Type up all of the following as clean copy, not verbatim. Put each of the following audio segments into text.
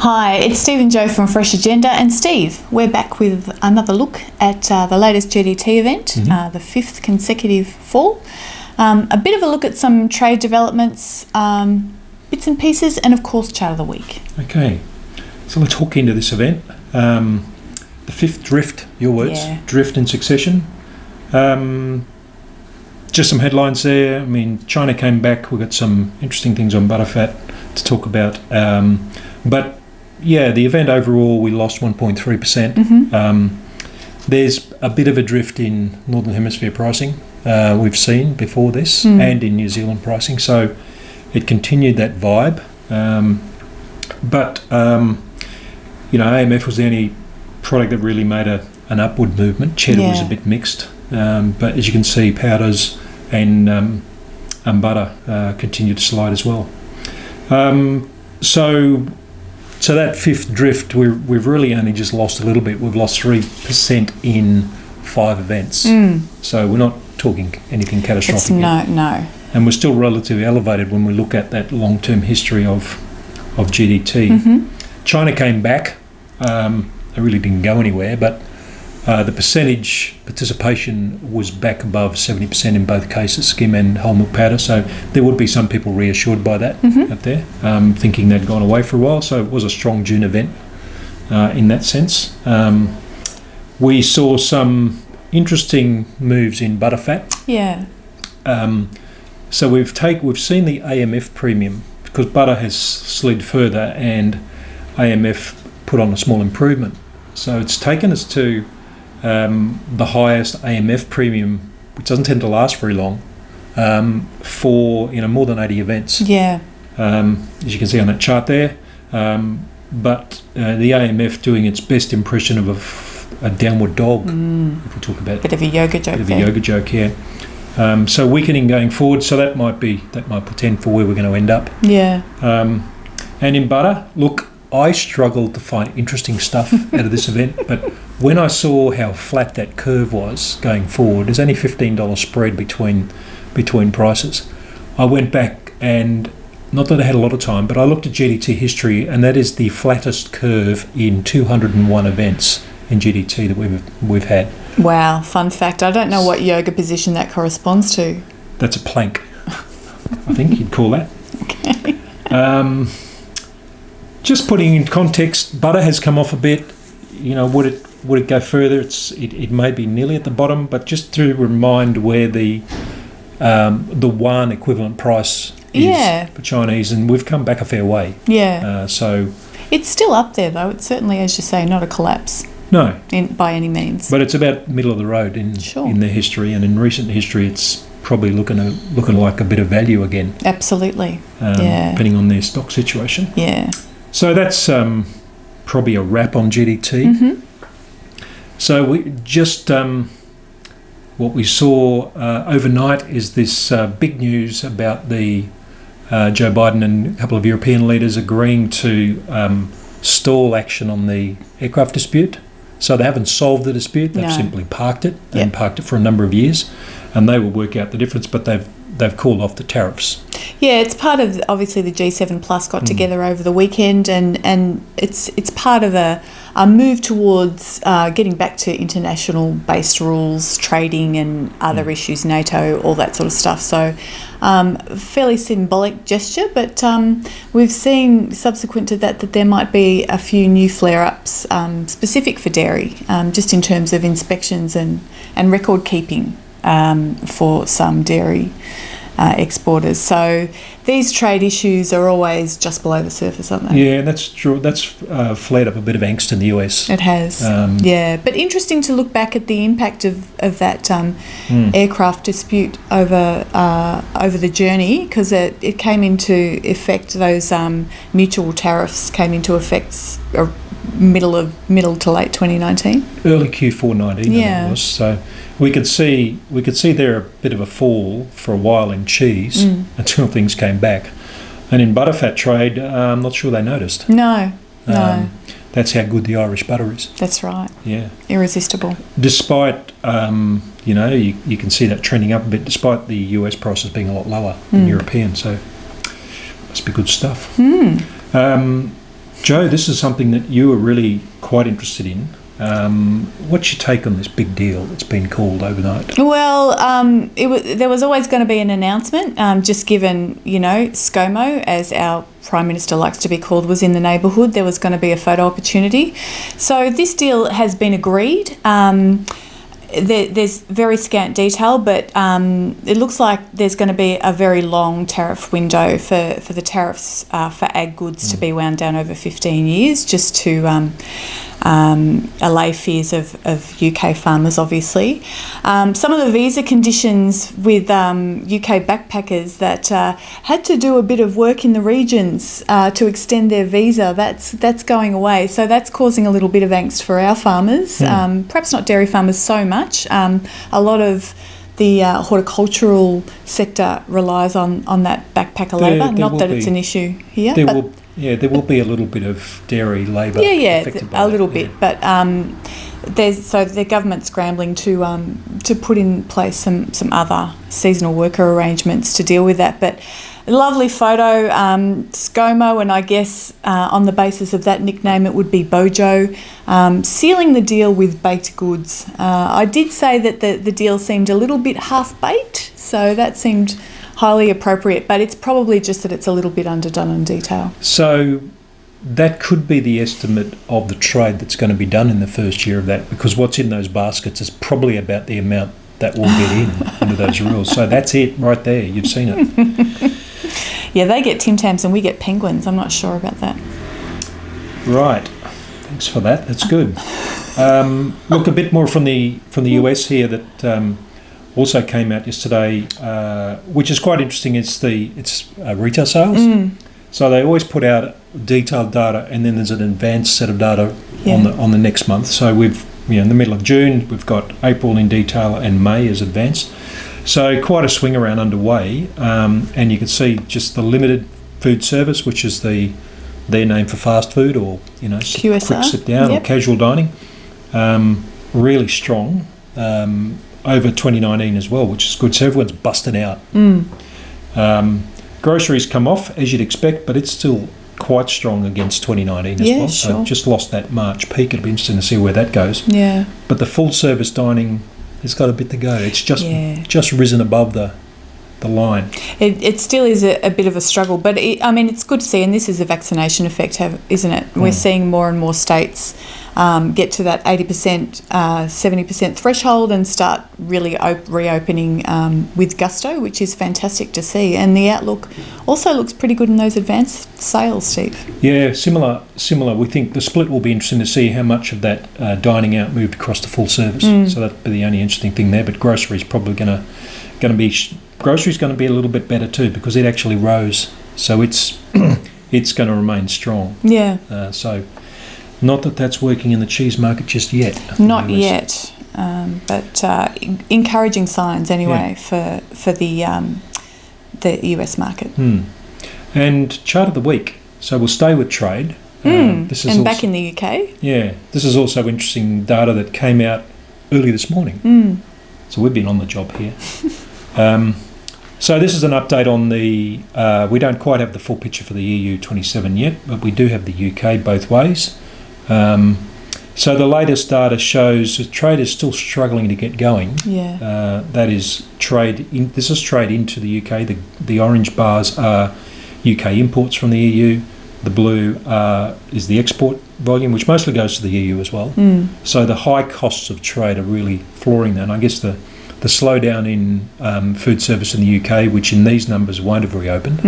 Hi, it's Steve and Joe from Freshagenda, and Steve, we're back with another look at the latest GDT event, the 5th consecutive fall. A bit of a look at some trade developments, bits and pieces, and of course chart of the week. Okay, so let's hook into this event. The 5th drift, your words, drift in succession. Just some headlines there. I mean, China came back. We've got some interesting things on butterfat to talk about. But yeah, the event overall, we lost 1.3%. There's a bit of a drift in Northern Hemisphere pricing we've seen before this, and in New Zealand pricing. So it continued that vibe. But AMF was the only product that really made an upward movement. Cheddar was a bit mixed. But as you can see, powders and butter continue to slide as well. So that 5th drift, we've really only just lost a little bit. We've lost 3% in 5 events. So we're not talking anything catastrophic. No. And we're still relatively elevated when we look at that long-term history of GDT. China came back. They really didn't go anywhere, but the percentage participation was back above 70% in both cases, skim and whole milk powder. So there would be some people reassured by that out there, thinking they'd gone away for a while. So it was a strong June event in that sense. We saw some interesting moves in butterfat. Yeah. So we've seen the AMF premium because butter has slid further and AMF put on a small improvement. So it's taken us to the highest AMF premium, which doesn't tend to last very long, for more than 80 events. Yeah. As you can see on that chart there. But the AMF doing its best impression of a downward dog, if we talk about bit of a yoga joke. Yeah. So weakening going forward. So that might portend for where we're going to end up. Yeah. And in butter, look, I struggled to find interesting stuff out of this event, but when I saw how flat that curve was going forward, there's only $15 spread between prices. I went back and, not that I had a lot of time, but I looked at GDT history, and that is the flattest curve in 201 events in GDT that we've had. Wow, fun fact. I don't know what yoga position that corresponds to. That's a plank, I think you'd call that. Okay. Just putting in context, butter has come off a bit. Would it go further? It may be nearly at the bottom, but just to remind where the yuan equivalent price is for Chinese, and we've come back a fair way. Yeah. So it's still up there though. It's certainly, as you say, not a collapse. No. By any means. But it's about middle of the road in their history, and in recent history, it's probably looking like a bit of value again. Absolutely. Depending on their stock situation. Yeah. So that's probably a wrap on GDT. So we just what we saw overnight is this big news about the Joe Biden and a couple of European leaders agreeing to stall action on the aircraft dispute. So they haven't solved the dispute; they've simply parked it and parked it for a number of years, and they will work out the difference. But they've called off the tariffs. Yeah, it's part of, obviously, the G7 Plus got together over the weekend, and it's part of a move towards getting back to international based rules, trading and other issues, NATO, all that sort of stuff. So fairly symbolic gesture, but we've seen subsequent to that there might be a few new flare-ups specific for dairy, just in terms of inspections and record keeping for some dairy exporters. So these trade issues are always just below the surface, aren't they? Yeah, that's true. That's flared up a bit of angst in the US. It has. But interesting to look back at the impact of that aircraft dispute over the journey, because it came into effect. Those mutual tariffs came into effect middle to late 2019. Early Q4 19, it was. So we could see there a bit of a fall for a while in cheese until things came back, and in butterfat trade, I'm not sure they noticed. No. That's how good the Irish butter is. That's right. Yeah. Irresistible. Despite you can see that trending up a bit, despite the US prices being a lot lower than European. So must be good stuff. Joe, this is something that you are really quite interested in. What's your take on this big deal that's been called overnight? Well, there was always going to be an announcement, just given, ScoMo, as our Prime Minister likes to be called, was in the neighbourhood. There was going to be a photo opportunity. So this deal has been agreed. There's very scant detail, but it looks like there's going to be a very long tariff window for the tariffs for ag goods to be wound down over 15 years, just to allay fears of UK farmers, obviously. Some of the visa conditions with UK backpackers that had to do a bit of work in the regions to extend their visa, that's going away. So that's causing a little bit of angst for our farmers. Perhaps not dairy farmers so much. A lot of the horticultural sector relies on that backpacker labour. Not that it's an issue here. There will be a little bit of dairy labour. Affected by a little bit, but the government's scrambling to put in place some other seasonal worker arrangements to deal with that. But a lovely photo, ScoMo, and I guess on the basis of that nickname, it would be Bojo, sealing the deal with baked goods. I did say that the deal seemed a little bit half-baked, so that seemed highly appropriate, but it's probably just that it's a little bit underdone in detail. So that could be the estimate of the trade that's going to be done in the first year of that, because what's in those baskets is probably about the amount that will get into those rules. So that's it right there. You've seen it. Yeah, they get Tim Tams and we get penguins. I'm not sure about that. Right. Thanks for that. That's good. Look, a bit more from the US here that also came out yesterday, which is quite interesting. It's retail sales. So they always put out detailed data, and then there's an advanced set of data on the next month. So we've in the middle of June, we've got April in detail and May as advanced. So quite a swing around underway, and you can see just the limited food service, which is their name for fast food or QSR. Quick sit down or casual dining, really strong. Over 2019 as well, which is good. So everyone's busted out. Groceries come off, as you'd expect, but it's still quite strong against 2019 as well. Sure. So just lost that March peak. It'll be interesting to see where that goes. Yeah. But the full service dining has got a bit to go. It's just risen above the line. It still is a bit of a struggle, but it's good to see, and this is a vaccination effect, isn't it? We're seeing more and more states get to that 80%, 70% threshold and start really reopening with gusto, which is fantastic to see. And the outlook also looks pretty good in those advanced sales, Steve. Yeah, similar. We think the split will be interesting to see how much of that dining out moved across to full service. So that'll be the only interesting thing there. But groceries probably going to be groceries going to be a little bit better too, because it actually rose. So it's going to remain strong. Yeah. So. Not that that's working in the cheese market just yet. Not yet, but encouraging signs anyway for the US market. And chart of the week. So we'll stay with trade. This is back in the UK. Yeah, this is also interesting data that came out early this morning. So we've been on the job here. So this is an update on the. We don't quite have the full picture for the EU 27 yet, but we do have the UK both ways. So the latest data shows that trade is still struggling to get going. That is trade. This is trade into the UK. The orange bars are UK imports from the EU. The blue is the export volume, which mostly goes to the EU as well. So the high costs of trade are really flooring that. And I guess the slowdown in food service in the UK, which in these numbers won't have reopened,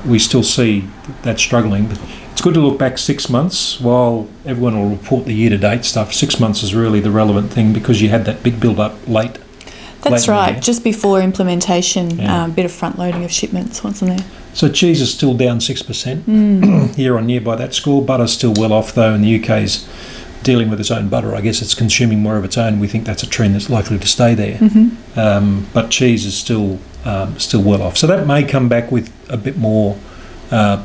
we still see that struggling. But it's good to look back 6 months. While everyone will report the year-to-date stuff, 6 months is really the relevant thing, because you had that big build-up late. That's right, just before implementation, a bit of front-loading of shipments, wasn't there? So cheese is still down 6% year on year by that score. Butter's still well off though, and the UK's dealing with its own butter. I guess it's consuming more of its own. We think that's a trend that's likely to stay there. But cheese is still well off. So that may come back with a bit more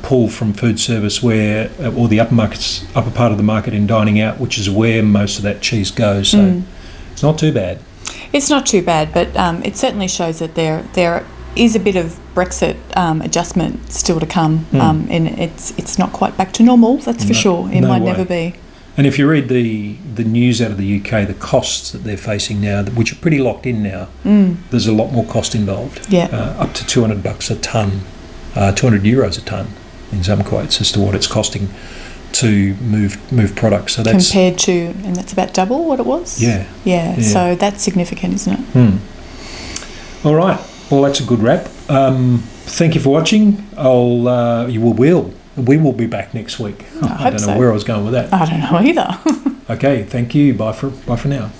pull from food service, where or the upper part of the market in dining out, which is where most of that cheese goes. So it's not too bad. It's not too bad, but it certainly shows that they're is a bit of Brexit adjustment still to come, and it's not quite back to normal. That's for sure. It might never be. And if you read the news out of the UK, the costs that they're facing now, which are pretty locked in now, there's a lot more cost involved. Yeah, up to $200 a tonne, €200 a tonne in some quotes as to what it's costing to move products. So that's compared to, and that's about double what it was. Yeah. So that's significant, isn't it? All right. Well, that's a good wrap. Thank you for watching. We will be back next week. I don't know where I was going with that. I don't know either. Okay. Thank you. Bye for now.